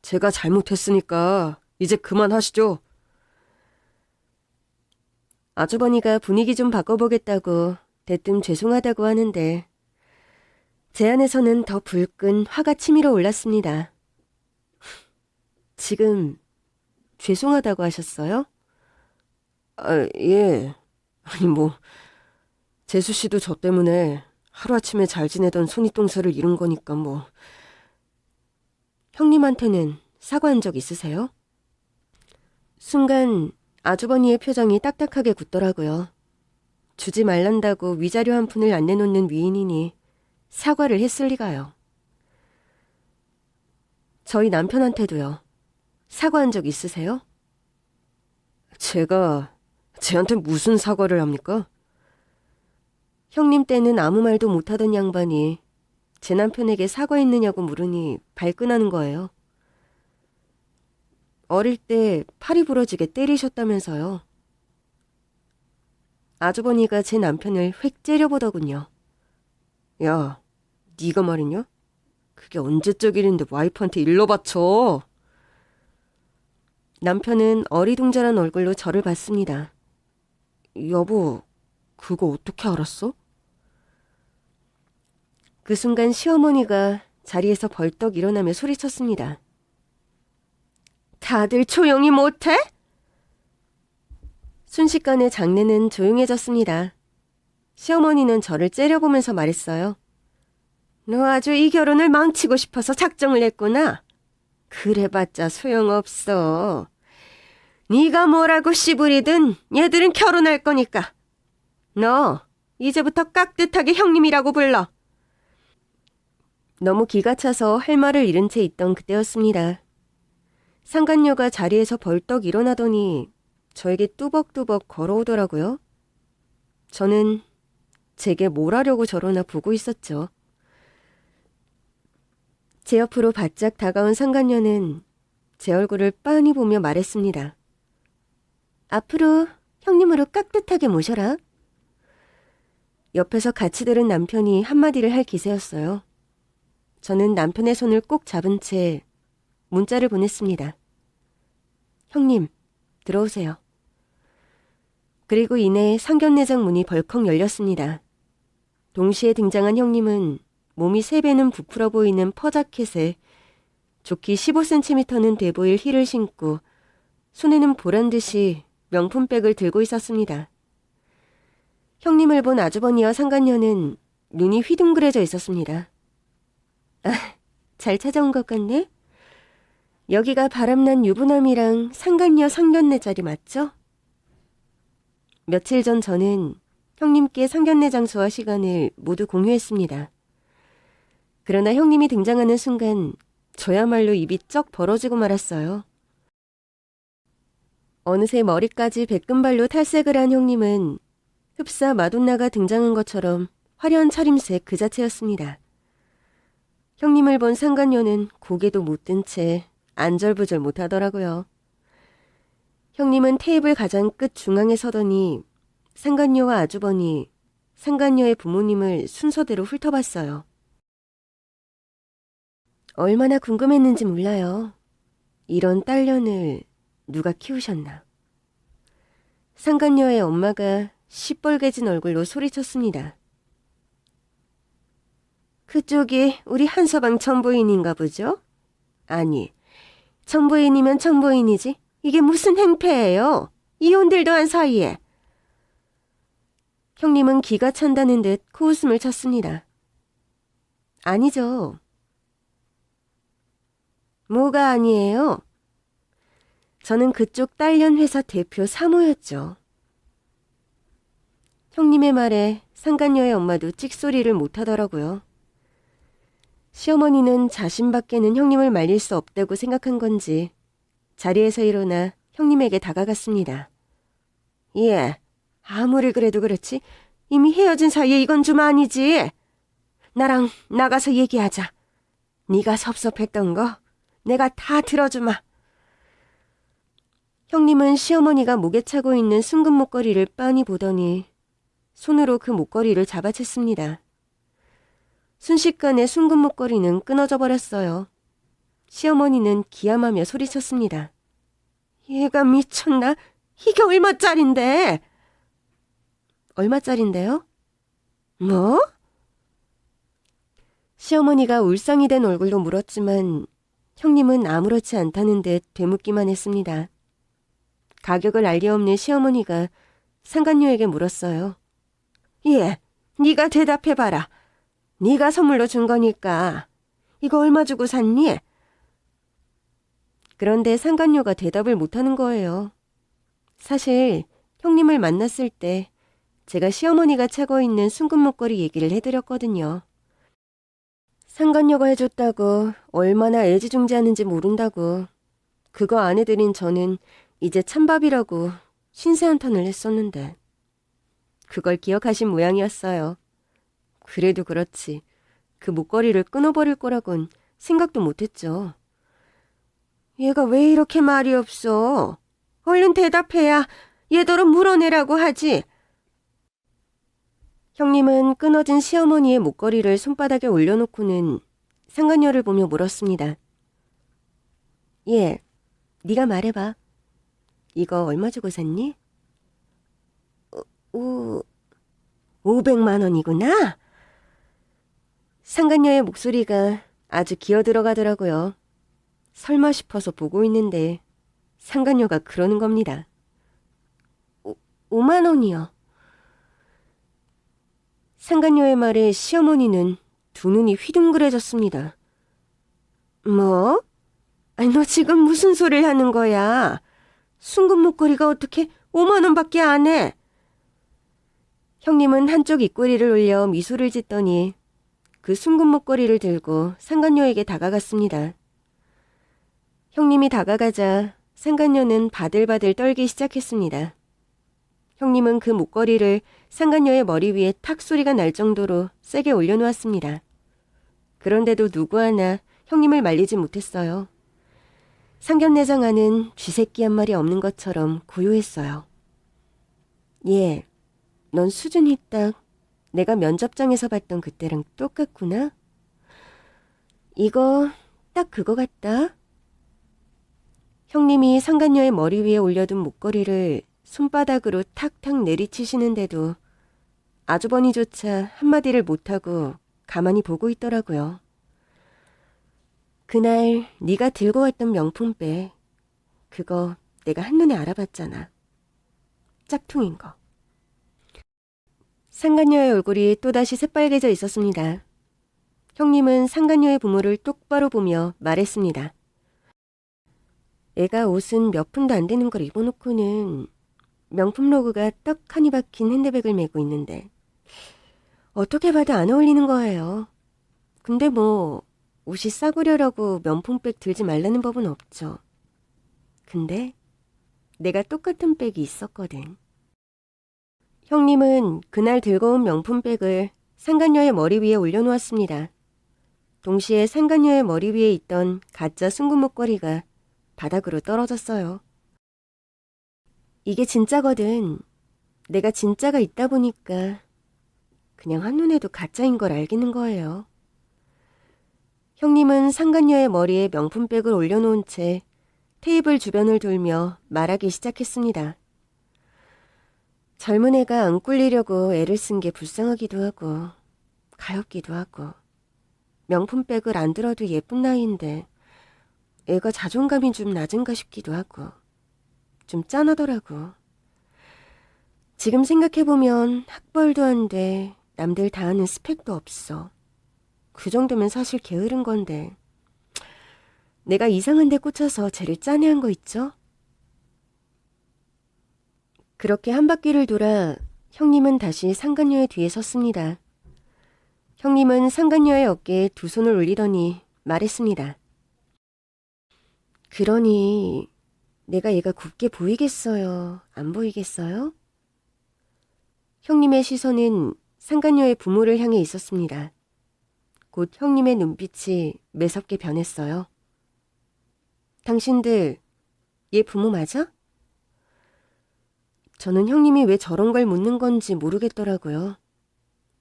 제가 잘못했으니까 이제 그만하시죠. 아주버니가 분위기 좀 바꿔보겠다고 대뜸 죄송하다고 하는데 제 안에서는 더 불끈 화가 치밀어 올랐습니다. 지금 죄송하다고 하셨어요? 예. 아니 재수씨도 저 때문에 하루아침에 잘 지내던 손윗동서를 잃은 거니까 뭐. 형님한테는 사과한 적 있으세요? 순간 아주버니의 표정이 딱딱하게 굳더라고요. 주지 말란다고 위자료 한 푼을 안 내놓는 위인이니 사과를 했을 리가요. 저희 남편한테도요. 사과한 적 있으세요? 제가 쟤한테 무슨 사과를 합니까? 형님 때는 아무 말도 못하던 양반이 제 남편에게 사과했느냐고 물으니 발끈하는 거예요. 어릴 때 팔이 부러지게 때리셨다면서요. 아주버니가 제 남편을 획 째려보더군요. 야, 네가 말이냐? 그게 언제적 일인데 와이프한테 일러 바쳐. 남편은 어리둥절한 얼굴로 저를 봤습니다. 여보, 그거 어떻게 알았어? 그 순간 시어머니가 자리에서 벌떡 일어나며 소리쳤습니다. 다들 조용히 못해? 순식간에 장내는 조용해졌습니다. 시어머니는 저를 째려보면서 말했어요. 너 아주 이 결혼을 망치고 싶어서 작정을 했구나. 그래봤자 소용없어. 네가 뭐라고 씨부리든 얘들은 결혼할 거니까. 너 이제부터 깍듯하게 형님이라고 불러. 너무 기가 차서 할 말을 잃은 채 있던 그때였습니다. 상간녀가 자리에서 벌떡 일어나더니 저에게 뚜벅뚜벅 걸어오더라고요. 저는 제게 뭘 하려고 저러나 보고 있었죠. 제 옆으로 바짝 다가온 상간녀는 제 얼굴을 빤히 보며 말했습니다. 앞으로 형님으로 깍듯하게 모셔라. 옆에서 같이 들은 남편이 한마디를 할 기세였어요. 저는 남편의 손을 꼭 잡은 채 문자를 보냈습니다. 형님, 들어오세요. 그리고 이내 상견례장 문이 벌컥 열렸습니다. 동시에 등장한 형님은 몸이 3배는 부풀어 보이는 퍼자켓에 좋기 15cm는 돼 보일 힐을 신고 손에는 보란듯이 명품백을 들고 있었습니다. 형님을 본 아주버니와 상간녀는 눈이 휘둥그레져 있었습니다. 아, 잘 찾아온 것 같네? 여기가 바람난 유부남이랑 상간녀 상견례 자리 맞죠? 며칠 전 저는 형님께 상견례 장소와 시간을 모두 공유했습니다. 그러나 형님이 등장하는 순간 저야말로 입이 쩍 벌어지고 말았어요. 어느새 머리까지 백금발로 탈색을 한 형님은 흡사 마돈나가 등장한 것처럼 화려한 차림새 그 자체였습니다. 형님을 본 상간녀는 고개도 못 든 채 안절부절 못하더라고요. 형님은 테이블 가장 끝 중앙에 서더니 상간녀와 아주버니, 상간녀의 부모님을 순서대로 훑어봤어요. 얼마나 궁금했는지 몰라요. 이런 딸년을 누가 키우셨나. 상간녀의 엄마가 시뻘개진 얼굴로 소리쳤습니다. 그쪽이 우리 한서방 천부인인가 보죠? 아니, 천부인이면 천부인이지. 이게 무슨 행패예요? 이혼들도 한 사이에. 형님은 기가 찬다는 듯 코웃음을 쳤습니다. 아니죠. 뭐가 아니에요? 저는 그쪽 딸년 회사 대표 사모였죠. 형님의 말에 상간녀의 엄마도 찍소리를 못하더라고요. 시어머니는 자신밖에는 형님을 말릴 수 없다고 생각한 건지 자리에서 일어나 형님에게 다가갔습니다. 예, 아무리 그래도 그렇지 이미 헤어진 사이에 이건 좀 아니지. 나랑 나가서 얘기하자. 네가 섭섭했던 거 내가 다 들어주마. 형님은 시어머니가 목에 차고 있는 순금 목걸이를 빤히 보더니 손으로 그 목걸이를 잡아챘습니다. 순식간에 순금 목걸이는 끊어져 버렸어요. 시어머니는 기함하며 소리쳤습니다. 얘가 미쳤나? 이게 얼마짜린데? 얼마짜린데요? 뭐? 시어머니가 울상이 된 얼굴로 물었지만 형님은 아무렇지 않다는 듯 되묻기만 했습니다. 가격을 알 리 없는 시어머니가 상간녀에게 물었어요. 예, 네가 대답해봐라. 네가 선물로 준 거니까. 이거 얼마 주고 샀니? 그런데 상간녀가 대답을 못하는 거예요. 사실 형님을 만났을 때 제가 시어머니가 차고 있는 순금 목걸이 얘기를 해드렸거든요. 상간녀가 해줬다고 얼마나 애지중지하는지 모른다고. 그거 안 해드린 저는 이제 찬밥이라고 신세한탄을 했었는데 그걸 기억하신 모양이었어요. 그래도 그렇지 그 목걸이를 끊어버릴 거라곤 생각도 못했죠. 얘가 왜 이렇게 말이 없어? 얼른 대답해야 얘더러 물어내라고 하지. 형님은 끊어진 시어머니의 목걸이를 손바닥에 올려놓고는 상간녀를 보며 물었습니다. 예, 네가 말해봐. 이거 얼마 주고 샀니? 500만 원이구나. 상간녀의 목소리가 아주 기어 들어가더라고요. 설마 싶어서 보고 있는데 상간녀가 그러는 겁니다. 5만 원이요. 상간녀의 말에 시어머니는 두 눈이 휘둥그레졌습니다. 뭐? 아니, 너 지금 무슨 소리를 하는 거야? 순금 목걸이가 어떻게 5만 원밖에 안 해? 형님은 한쪽 입꼬리를 올려 미소를 짓더니 그 순금 목걸이를 들고 상간녀에게 다가갔습니다. 형님이 다가가자 상간녀는 바들바들 떨기 시작했습니다. 형님은 그 목걸이를 상간녀의 머리 위에 탁 소리가 날 정도로 세게 올려놓았습니다. 그런데도 누구 하나 형님을 말리지 못했어요. 상견례장 안은 쥐새끼 한 마리 없는 것처럼 고요했어요. 예, 넌 수준이 딱 내가 면접장에서 봤던 그때랑 똑같구나. 이거 딱 그거 같다. 형님이 상간녀의 머리 위에 올려둔 목걸이를 손바닥으로 탁탁 내리치시는데도 아주버니조차 한마디를 못하고 가만히 보고 있더라고요. 그날 네가 들고 왔던 명품백, 그거 내가 한눈에 알아봤잖아. 짝퉁인 거. 상간녀의 얼굴이 또다시 새빨개져 있었습니다. 형님은 상간녀의 부모를 똑바로 보며 말했습니다. 애가 옷은 몇 푼도 안 되는 걸 입어놓고는 명품 로고가 떡하니 박힌 핸드백을 메고 있는데 어떻게 봐도 안 어울리는 거예요. 근데 뭐 옷이 싸구려라고 명품백 들지 말라는 법은 없죠. 근데 내가 똑같은 백이 있었거든. 형님은 그날 들고 온 명품백을 상간녀의 머리 위에 올려놓았습니다. 동시에 상간녀의 머리 위에 있던 가짜 순금 목걸이가 바닥으로 떨어졌어요. 이게 진짜거든. 내가 진짜가 있다 보니까 그냥 한눈에도 가짜인 걸 알겠는 거예요. 형님은 상간녀의 머리에 명품백을 올려놓은 채 테이블 주변을 돌며 말하기 시작했습니다. 젊은 애가 안 꿀리려고 애를 쓴 게 불쌍하기도 하고 가엾기도 하고 명품백을 안 들어도 예쁜 나이인데 애가 자존감이 좀 낮은가 싶기도 하고 좀 짠하더라고. 지금 생각해보면 학벌도 안 돼. 남들 다 아는 스펙도 없어. 그 정도면 사실 게으른 건데 내가 이상한 데 꽂혀서 쟤를 짠해한 거 있죠? 그렇게 한 바퀴를 돌아 형님은 다시 상간녀의 뒤에 섰습니다. 형님은 상간녀의 어깨에 두 손을 올리더니 말했습니다. 그러니 내가 얘가 곱게 보이겠어요? 안 보이겠어요? 형님의 시선은 상간녀의 부모를 향해 있었습니다. 곧 형님의 눈빛이 매섭게 변했어요. 당신들 얘 부모 맞아? 저는 형님이 왜 저런 걸 묻는 건지 모르겠더라고요.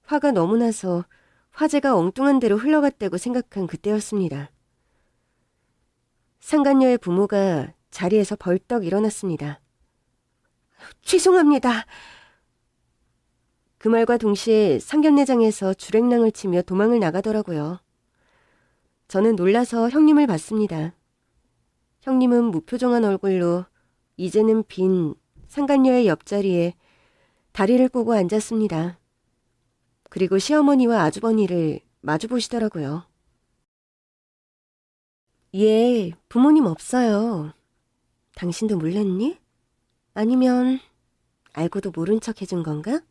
화가 너무 나서 화제가 엉뚱한 데로 흘러갔다고 생각한 그때였습니다. 상간녀의 부모가 자리에서 벌떡 일어났습니다. 죄송합니다. 그 말과 동시에 상견례장에서 주랭랑을 치며 도망을 나가더라고요. 저는 놀라서 형님을 봤습니다. 형님은 무표정한 얼굴로 이제는 빈 상간녀의 옆자리에 다리를 꼬고 앉았습니다. 그리고 시어머니와 아주버니를 마주보시더라고요. 예, 부모님 없어요. 당신도 몰랐니? 아니면 알고도 모른 척 해준 건가?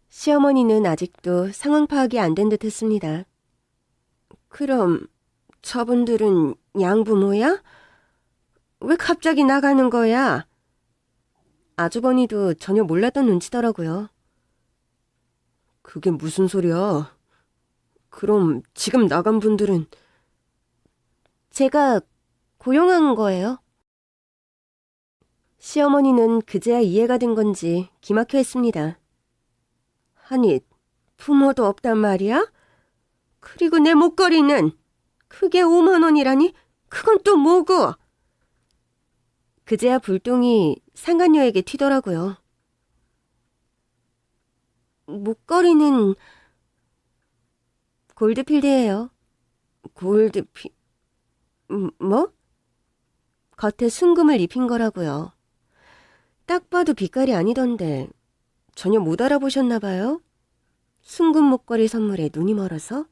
시어머니는 아직도 상황 파악이 안 된 듯 했습니다. 그럼 저분들은 양부모야? 왜 갑자기 나가는 거야? 아주버니도 전혀 몰랐던 눈치더라고요. 그게 무슨 소리야? 그럼 지금 나간 분들은? 제가 고용한 거예요. 시어머니는 그제야 이해가 된 건지 기막혀 했습니다. 아니, 부모도 없단 말이야? 그리고 내 목걸이는 그게 5만 원이라니? 그건 또 뭐고? 그제야 불똥이 상간녀에게 튀더라고요. 목걸이는 골드필드예요. 뭐? 겉에 순금을 입힌 거라고요. 딱 봐도 빛깔이 아니던데 전혀 못 알아보셨나 봐요? 순금 목걸이 선물에 눈이 멀어서?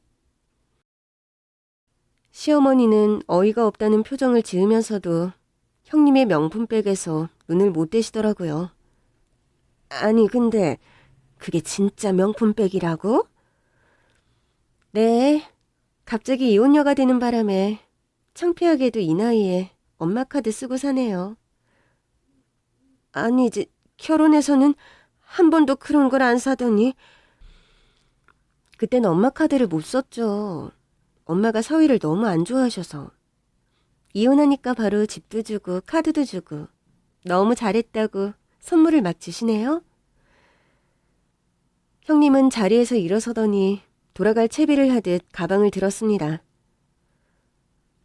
시어머니는 어이가 없다는 표정을 지으면서도 형님의 명품백에서 눈을 못 떼시더라고요. 아니 근데 그게 진짜 명품백이라고? 네, 갑자기 이혼녀가 되는 바람에 창피하게도 이 나이에 엄마 카드 쓰고 사네요. 아니 이제 결혼해서는 한 번도 그런 걸 안 사더니. 그땐 엄마 카드를 못 썼죠. 엄마가 서희를 너무 안 좋아하셔서. 이혼하니까 바로 집도 주고 카드도 주고 너무 잘했다고 선물을 막 주시네요. 형님은 자리에서 일어서더니 돌아갈 채비를 하듯 가방을 들었습니다.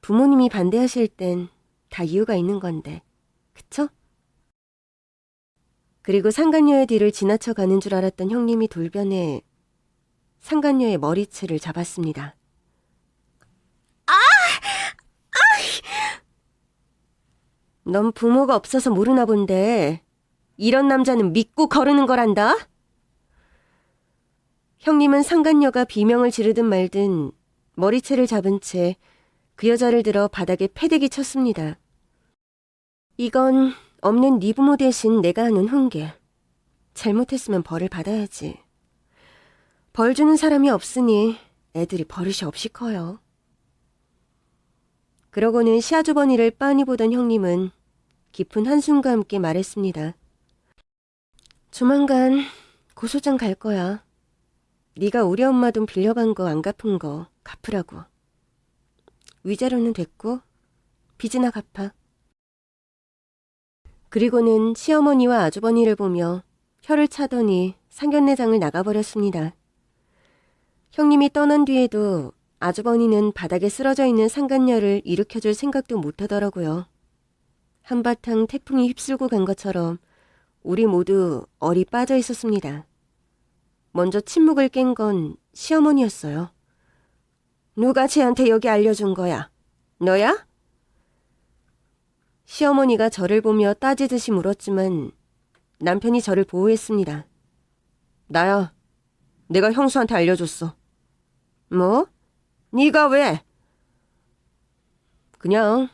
부모님이 반대하실 땐 다 이유가 있는 건데, 그쵸? 그리고 상간녀의 뒤를 지나쳐 가는 줄 알았던 형님이 돌변해 상간녀의 머리채를 잡았습니다. 넌 부모가 없어서 모르나 본데 이런 남자는 믿고 거르는 거란다? 형님은 상간녀가 비명을 지르든 말든 머리채를 잡은 채 그 여자를 들어 바닥에 패대기 쳤습니다. 이건 없는 네 부모 대신 내가 하는 훈계. 잘못했으면 벌을 받아야지. 벌 주는 사람이 없으니 애들이 버릇이 없이 커요. 그러고는 시아주버니를 빤히 보던 형님은 깊은 한숨과 함께 말했습니다. 조만간 고소장 갈 거야. 네가 우리 엄마 돈 빌려간 거 안 갚은 거 갚으라고. 위자료는 됐고 빚이나 갚아. 그리고는 시어머니와 아주버니를 보며 혀를 차더니 상견례장을 나가버렸습니다. 형님이 떠난 뒤에도 아주버니는 바닥에 쓰러져 있는 상간녀를 일으켜줄 생각도 못하더라고요. 한바탕 태풍이 휩쓸고 간 것처럼 우리 모두 얼이 빠져 있었습니다. 먼저 침묵을 깬 건 시어머니였어요. 누가 쟤한테 여기 알려준 거야? 너야? 시어머니가 저를 보며 따지듯이 물었지만 남편이 저를 보호했습니다. 나야. 내가 형수한테 알려줬어. 뭐? 네가 왜? 그냥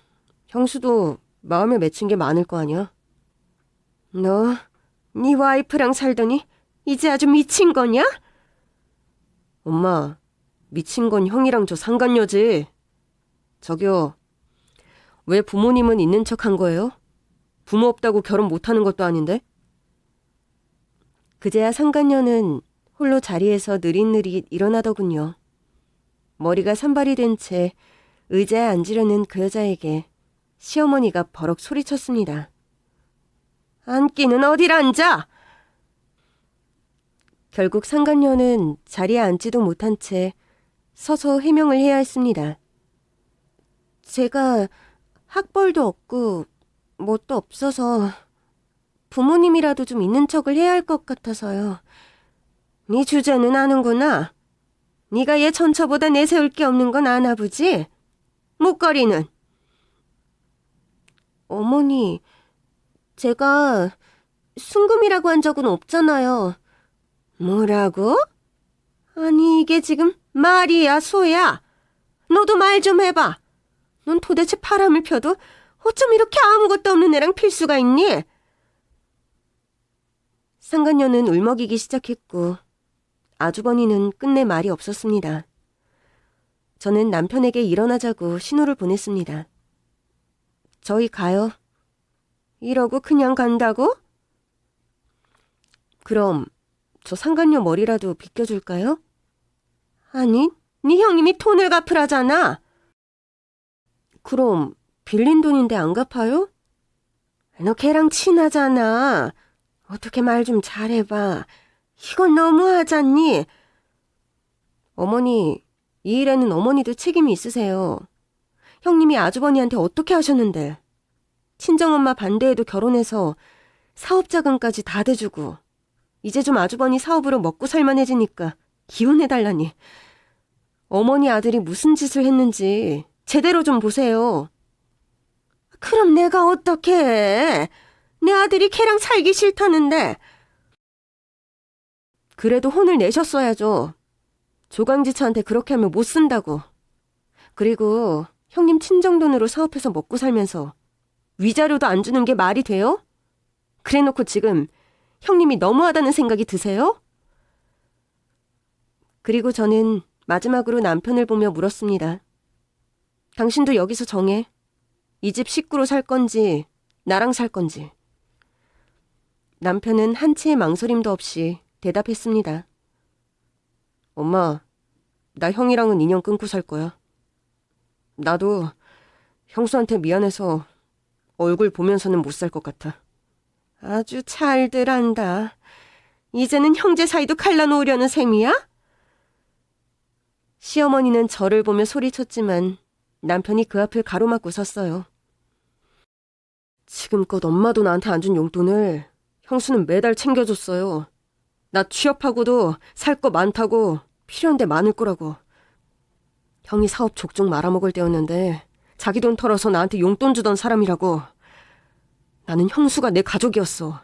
형수도 마음에 맺힌 게 많을 거 아니야. 너, 네 와이프랑 살더니 이제 아주 미친 거냐? 엄마, 미친 건 형이랑 저 상간녀지. 저기요, 왜 부모님은 있는 척 한 거예요? 부모 없다고 결혼 못하는 것도 아닌데? 그제야 상간녀는 홀로 자리에서 느릿느릿 일어나더군요. 머리가 산발이 된 채 의자에 앉으려는 그 여자에게 시어머니가 버럭 소리쳤습니다. 앉기는 어딜 앉아? 결국 상간녀는 자리에 앉지도 못한 채 서서 해명을 해야 했습니다. 제가 학벌도 없고 뭣도 없어서 부모님이라도 좀 있는 척을 해야 할 것 같아서요. 네 주제는 아는구나. 네가 얘 전처보다 내세울 게 없는 건 아나 보지? 목걸이는? 어머니, 제가 순금이라고 한 적은 없잖아요. 뭐라고? 아니 이게 지금 말이야 소야? 너도 말 좀 해봐. 넌 도대체 바람을 펴도 어쩜 이렇게 아무것도 없는 애랑 필 수가 있니? 상간녀는 울먹이기 시작했고 아주버니는 끝내 말이 없었습니다. 저는 남편에게 일어나자고 신호를 보냈습니다. 저희 가요. 이러고 그냥 간다고? 그럼 저 상간녀 머리라도 빗겨줄까요? 아니, 네 형님이 돈을 갚으라잖아. 그럼 빌린 돈인데 안 갚아요? 너 걔랑 친하잖아. 어떻게 말 좀 잘해봐. 이건 너무하잖니? 어머니, 이 일에는 어머니도 책임이 있으세요. 형님이 아주버니한테 어떻게 하셨는데. 친정엄마 반대에도 결혼해서 사업 자금까지 다 대주고 이제 좀 아주버니 사업으로 먹고 살만해지니까 이혼해달라니. 어머니 아들이 무슨 짓을 했는지 제대로 좀 보세요. 그럼 내가 어떻게 해? 내 아들이 걔랑 살기 싫다는데. 그래도 혼을 내셨어야죠. 조강지처한테 그렇게 하면 못 쓴다고. 그리고 형님 친정돈으로 사업해서 먹고 살면서 위자료도 안 주는 게 말이 돼요? 그래놓고 지금 형님이 너무하다는 생각이 드세요? 그리고 저는 마지막으로 남편을 보며 물었습니다. 당신도 여기서 정해. 이 집 식구로 살 건지 나랑 살 건지. 남편은 한치의 망설임도 없이 대답했습니다. 엄마, 나 형이랑은 인연 끊고 살 거야. 나도 형수한테 미안해서 얼굴 보면서는 못 살 것 같아. 아주 잘들 한다. 이제는 형제 사이도 갈라놓으려는 셈이야? 시어머니는 저를 보며 소리쳤지만 남편이 그 앞을 가로막고 섰어요. 지금껏 엄마도 나한테 안 준 용돈을 형수는 매달 챙겨줬어요. 나 취업하고도 살 거 많다고, 필요한 데 많을 거라고. 형이 사업 족족 말아먹을 때였는데 자기 돈 털어서 나한테 용돈 주던 사람이라고. 나는 형수가 내 가족이었어.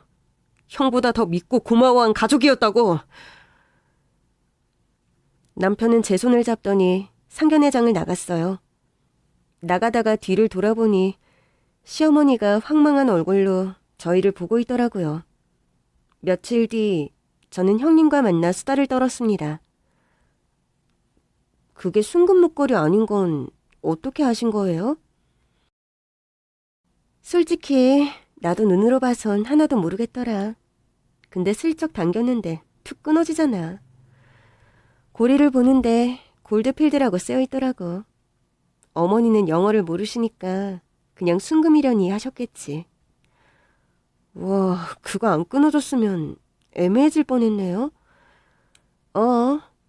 형보다 더 믿고 고마워한 가족이었다고. 남편은 제 손을 잡더니 상견례장을 나갔어요. 나가다가 뒤를 돌아보니 시어머니가 황망한 얼굴로 저희를 보고 있더라고요. 며칠 뒤 저는 형님과 만나 수다를 떨었습니다. 그게 순금목걸이 아닌 건 어떻게 아신 거예요? 솔직히 나도 눈으로 봐선 하나도 모르겠더라. 근데 슬쩍 당겼는데 툭 끊어지잖아. 고리를 보는데 골드필드라고 쓰여있더라고. 어머니는 영어를 모르시니까 그냥 순금이려니 하셨겠지. 와, 그거 안 끊어졌으면 애매해질 뻔했네요.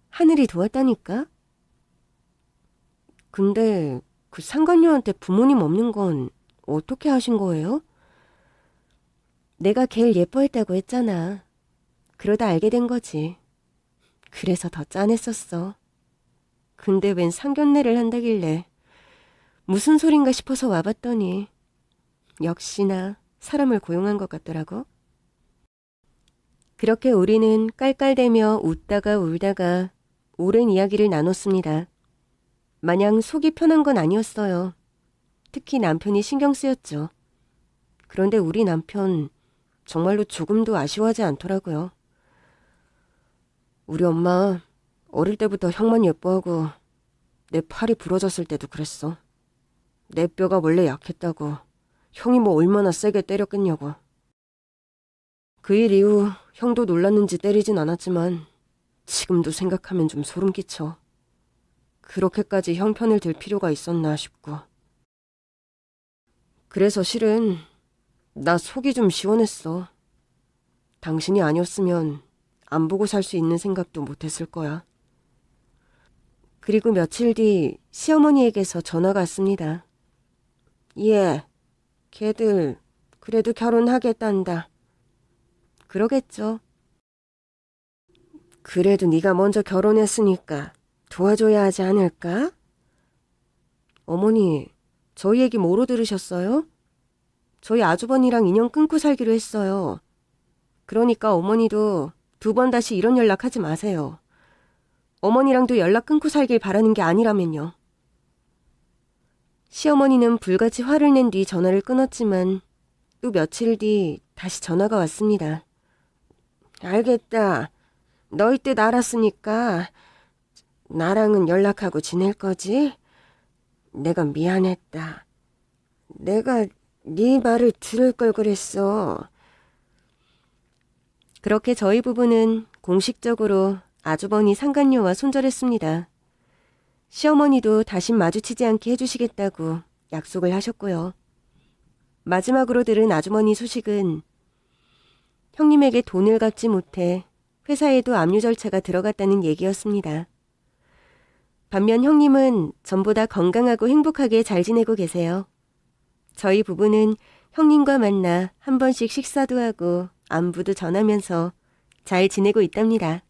하늘이 도왔다니까. 근데 그 상간녀한테 부모님 없는 건 어떻게 하신 거예요? 내가 걔를 예뻐했다고 했잖아. 그러다 알게 된 거지. 그래서 더 짠했었어. 근데 웬 상견례를 한다길래 무슨 소린가 싶어서 와봤더니 역시나 사람을 고용한 것 같더라고. 그렇게 우리는 깔깔대며 웃다가 울다가 오랜 이야기를 나눴습니다. 마냥 속이 편한 건 아니었어요. 특히 남편이 신경 쓰였죠. 그런데 우리 남편 정말로 조금도 아쉬워하지 않더라고요. 우리 엄마 어릴 때부터 형만 예뻐하고 내 팔이 부러졌을 때도 그랬어. 내 뼈가 원래 약했다고 형이 뭐 얼마나 세게 때렸겠냐고. 그 일 이후 형도 놀랐는지 때리진 않았지만 지금도 생각하면 좀 소름 끼쳐. 그렇게까지 형 편을 들 필요가 있었나 싶고. 그래서 실은 나 속이 좀 시원했어. 당신이 아니었으면 안 보고 살 수 있는 생각도 못했을 거야. 그리고 며칠 뒤 시어머니에게서 전화가 왔습니다. 예, 걔들 그래도 결혼하겠단다. 그러겠죠. 그래도 네가 먼저 결혼했으니까 도와줘야 하지 않을까? 어머니, 저희 얘기 뭐로 들으셨어요? 저희 아주버니랑 인연 끊고 살기로 했어요. 그러니까 어머니도 두 번 다시 이런 연락하지 마세요. 어머니랑도 연락 끊고 살길 바라는 게 아니라면요. 시어머니는 불같이 화를 낸 뒤 전화를 끊었지만 또 며칠 뒤 다시 전화가 왔습니다. 알겠다. 너희 뜻 알았으니까 나랑은 연락하고 지낼 거지? 내가 미안했다. 내가 네 말을 들을 걸 그랬어. 그렇게 저희 부부는 공식적으로 아주버니 상간녀와 손절했습니다. 시어머니도 다신 마주치지 않게 해주시겠다고 약속을 하셨고요. 마지막으로 들은 아주머니 소식은 형님에게 돈을 갚지 못해 회사에도 압류 절차가 들어갔다는 얘기였습니다. 반면 형님은 전보다 건강하고 행복하게 잘 지내고 계세요. 저희 부부는 형님과 만나 한 번씩 식사도 하고 안부도 전하면서 잘 지내고 있답니다.